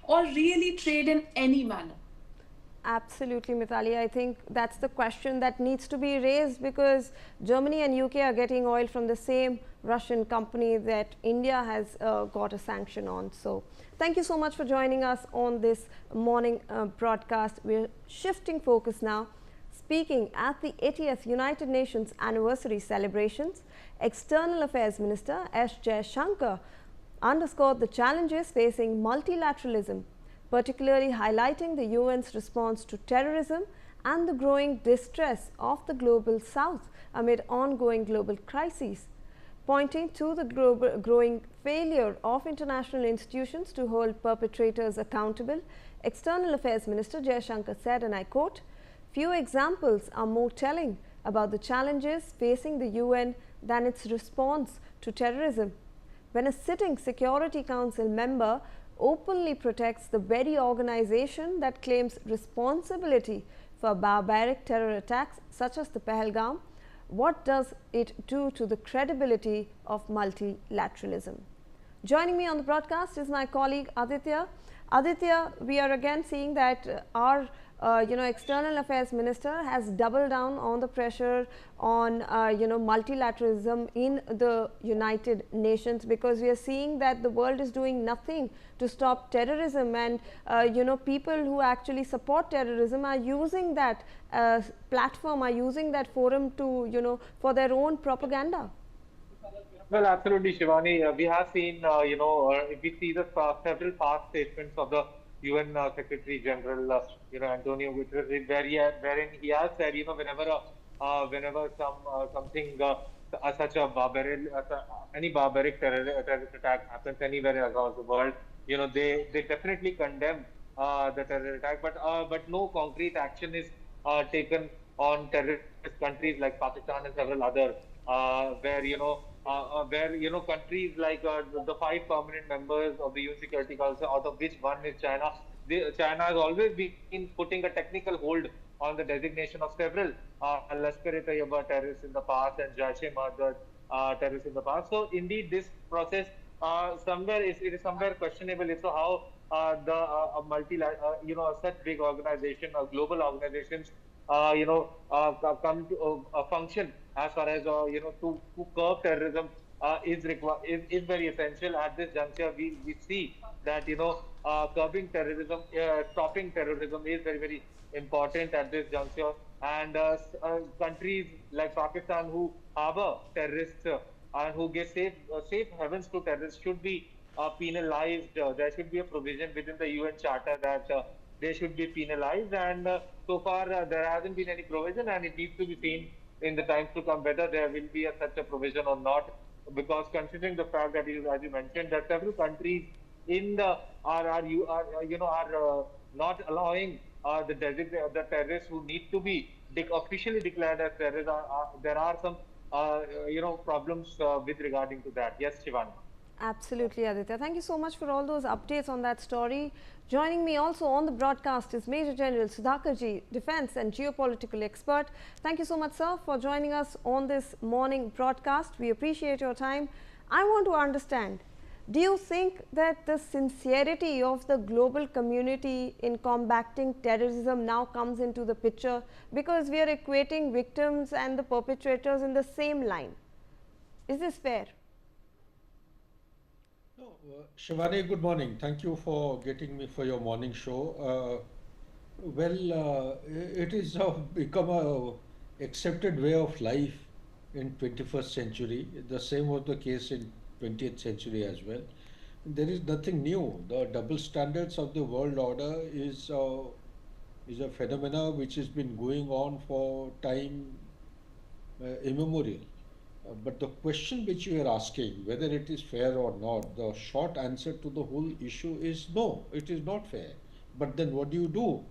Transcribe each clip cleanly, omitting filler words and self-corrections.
or really trade in any manner? Absolutely, Mithali. I think that's the question that needs to be raised, because Germany and UK are getting oil from the same Russian company that India has got a sanction on. So, thank you so much for joining us on this morning broadcast. We're shifting focus now. Speaking at the 80th United Nations anniversary celebrations, External Affairs Minister S. Jaishankar underscored the challenges facing multilateralism, particularly highlighting the UN's response to terrorism and the growing distress of the global south amid ongoing global crises. Pointing to the growing failure of international institutions to hold perpetrators accountable, External Affairs Minister Jaishankar said, and I quote, "Few examples are more telling about the challenges facing the UN than its response to terrorism. When a sitting Security Council member openly protects the very organization that claims responsibility for barbaric terror attacks such as the Pahalgam, what does it do to the credibility of multilateralism?" Joining me on the broadcast is my colleague Aditya. Aditya, we are again seeing that our external affairs minister has doubled down on the pressure on multilateralism in the United Nations, because we are seeing that the world is doing nothing to stop terrorism, and people who actually support terrorism are using that platform, are using that forum to for their own propaganda. Well, absolutely, Shivani. We have seen, if we see the several past statements of the UN Secretary General, Antonio Guterres, wherein he has said, whenever something such a any barbaric terrorist attack happens anywhere across the world, they definitely condemn the terror attack, but no concrete action is taken on terrorist countries like Pakistan and several other, where countries like the five permanent members of the UN Security Council, out of which one is China. China has always been putting a technical hold on the designation of several Lashkar-e-Taiba terrorists in the past and Jaishankar terrorists in the past. So indeed, this process somewhere it is somewhere questionable. So how the such big organization or global organizations come to function as far as to curb terrorism is very essential at this juncture. We see that curbing terrorism, stopping terrorism is very important at this juncture. And countries like Pakistan who harbor terrorists and who give safe havens to terrorists should be penalized. There should be a provision within the UN Charter that they should be penalized. And so far, there hasn't been any provision, and it needs to be seen in the times to come whether there will be such a provision or not. Because considering the fact that, as you mentioned, that several countries in the are not allowing the terrorists who need to be officially declared as terrorists. There are some problems with regarding to that. Yes, Shivan. Absolutely, Aditya. Thank you so much for all those updates on that story. Joining me also on the broadcast is Major General Sudhakarji, defense and geopolitical expert. Thank you so much, sir, for joining us on this morning broadcast. We appreciate your time. I want to understand, do you think that the sincerity of the global community in combating terrorism now comes into the picture, because we are equating victims and the perpetrators in the same line? Is this fair? No, Shivani, good morning. Thank you for getting me for your morning show. It is become a accepted way of life in 21st century. The same was the case in 20th century as well. There is nothing new. The double standards of the world order is a phenomena which has been going on for time immemorial. But the question which you are asking, whether it is fair or not, the short answer to the whole issue is no, it is not fair. But then what do you do?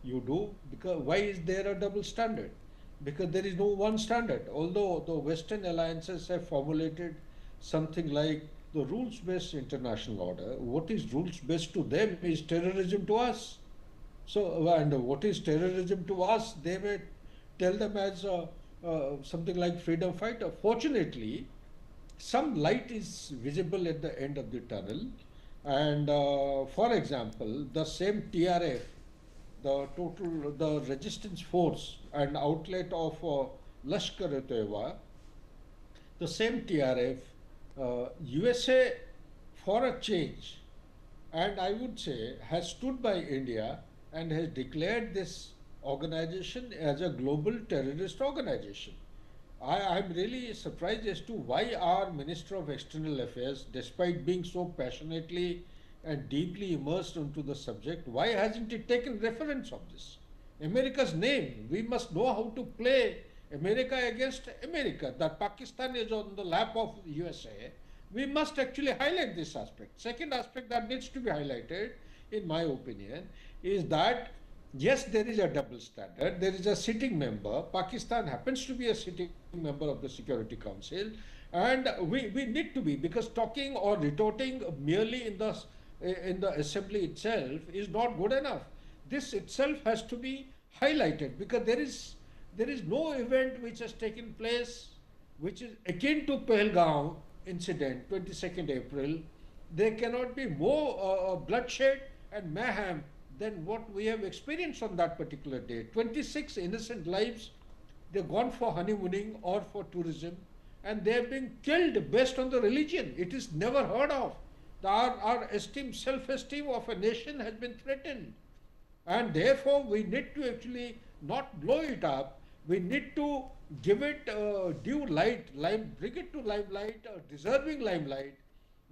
You do because why is there a double standard? Because there is no one standard. Although the Western alliances have formulated something like the rules-based international order, what is rules-based to them is terrorism to us. So, and what is terrorism to us? They may tell them as something like freedom fighter. Fortunately, some light is visible at the end of the tunnel. And for example, the same TRF, the resistance force and outlet of Lashkar-e-Taiba, the same TRF, USA for a change, and I would say has stood by India and has declared this organization as a global terrorist organization. I'm really surprised as to why our Minister of External Affairs, despite being so passionately and deeply immersed into the subject, why hasn't he taken reference of this? America's name. We must know how to play America against America. That Pakistan is on the lap of USA. We must actually highlight this aspect. Second aspect that needs to be highlighted, in my opinion, is that yes, there is a double standard. There is a sitting member. Pakistan happens to be a sitting member of the Security Council, and we need to be, because talking or retorting merely in the assembly itself is not good enough. This itself has to be highlighted, because there is no event which has taken place which is akin to Pahalgam incident, 22nd April. There cannot be more bloodshed and mayhem than what we have experienced on that particular day. 26 innocent lives, they've gone for honeymooning or for tourism, and they have been killed based on the religion. It is never heard of. Our esteem, self-esteem of a nation has been threatened. And therefore, we need to actually not blow it up. We need to give it due light, bring it to limelight, deserving limelight.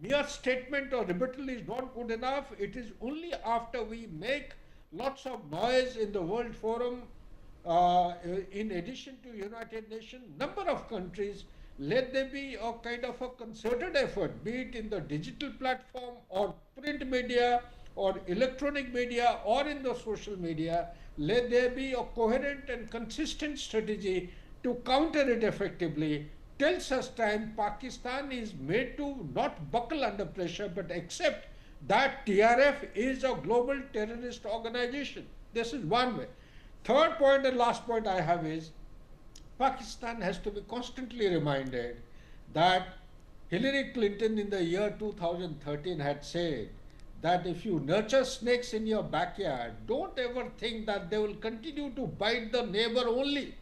Mere statement or rebuttal is not good enough. It is only after we make lots of noise in the World Forum, in addition to United Nations, number of countries, let there be a kind of a concerted effort, be it in the digital platform or print media or electronic media or in the social media. Let there be a coherent and consistent strategy to counter it effectively till such time Pakistan is made to not buckle under pressure but accept that TRF is a global terrorist organization. This is one way. Third point and last point I have is Pakistan has to be constantly reminded that Hillary Clinton in the year 2013 had said that if you nurture snakes in your backyard, don't ever think that they will continue to bite the neighbor only.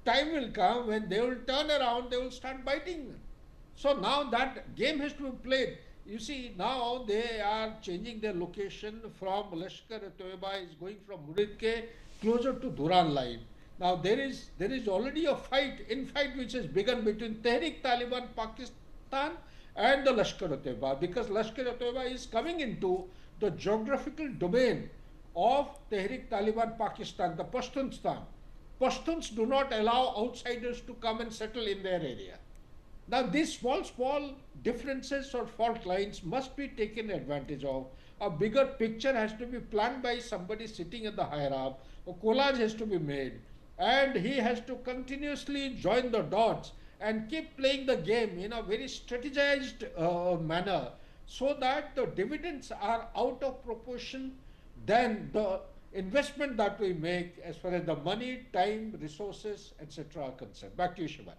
Time will come when they will turn around, they will start biting them. So now that game has to be played. You see, now they are changing their location from Lashkar-e-Taiba is going from Muridke closer to Duran line. Now there is already a fight which has begun between Tehrik Taliban Pakistan and the Lashkar-e-Taiba, because Lashkar-e-Taiba is coming into the geographical domain of Tehrik Taliban Pakistan, the Pashtunstan. Pashtuns do not allow outsiders to come and settle in their area. Now, these small differences or fault lines must be taken advantage of. A bigger picture has to be planned by somebody sitting at the higher up. A collage has to be made, and he has to continuously join the dots and keep playing the game in a very strategized manner, so that the dividends are out of proportion than the investment that we make as far as the money, time, resources, etc. are concerned. Back to you, Shiva.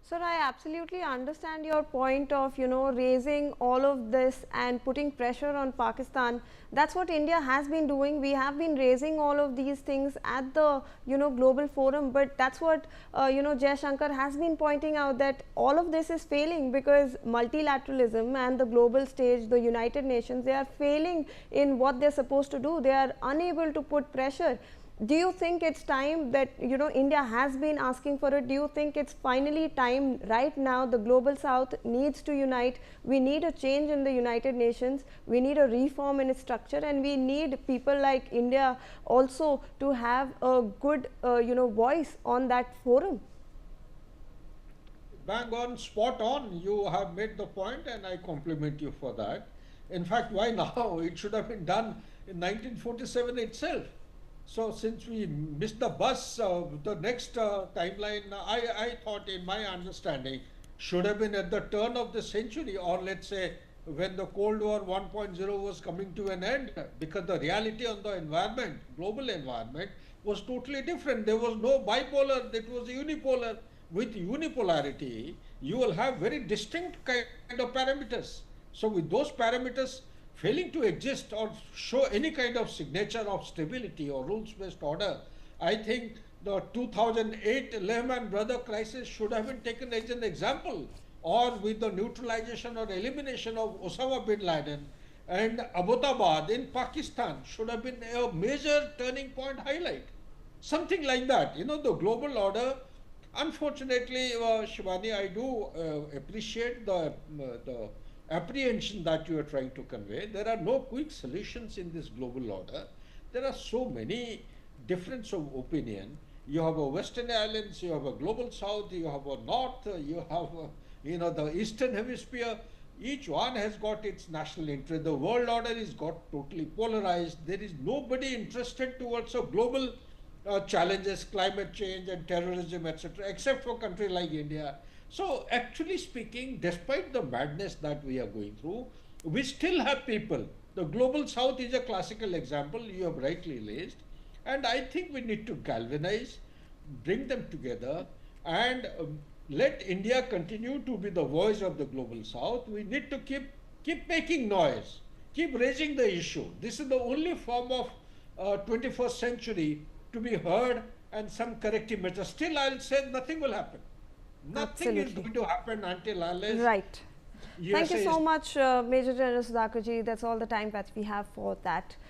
Sir, I absolutely understand your point of, raising all of this and putting pressure on Pakistan. That's what India has been doing. We have been raising all of these things at the, global forum, but that's what, Jaishankar has been pointing out, that all of this is failing because multilateralism and the global stage, the United Nations, they are failing in what they're supposed to do. They are unable to put pressure. Do you think it's time that, India has been asking for it? Do you think it's finally time right now the global south needs to unite? We need a change in the United Nations. We need a reform in its structure, and we need people like India also to have a good, voice on that forum. Bang on, spot on. You have made the point, and I compliment you for that. In fact, why now? It should have been done in 1947 itself. So since we missed the bus, the next timeline, I thought, in my understanding, should have been at the turn of the century, or let's say when the Cold War 1.0 was coming to an end, because the reality on the environment, global environment, was totally different. There was no bipolar, it was unipolar. With unipolarity, you will have very distinct kind of parameters. So with those parameters, failing to exist or show any kind of signature of stability or rules-based order, I think the 2008 Lehman Brothers crisis should have been taken as an example, or with the neutralization or elimination of Osama bin Laden and Abbottabad in Pakistan should have been a major turning point highlight. Something like that. You know, the global order, unfortunately, Shivani, I do appreciate the apprehension that you are trying to convey. There are no quick solutions in this global order. There are so many difference of opinion. You have a Western Islands, you have a global South, you have a North, you have the Eastern Hemisphere. Each one has got its national interest. The world order is got totally polarized. There is nobody interested towards a global challenges, climate change and terrorism, etc., except for a country like India. So, actually speaking, despite the madness that we are going through, we still have people. The global South is a classical example you have rightly raised, and I think we need to galvanize, bring them together, and let India continue to be the voice of the global South. We need to keep making noise, keep raising the issue. This is the only form of 21st century to be heard and some corrective measures. Still, I'll say nothing will happen. Nothing is Absolutely. going to happen until unless Right. Thank you USA so is much, Major General Sudhakarji. That's all the time that we have for that.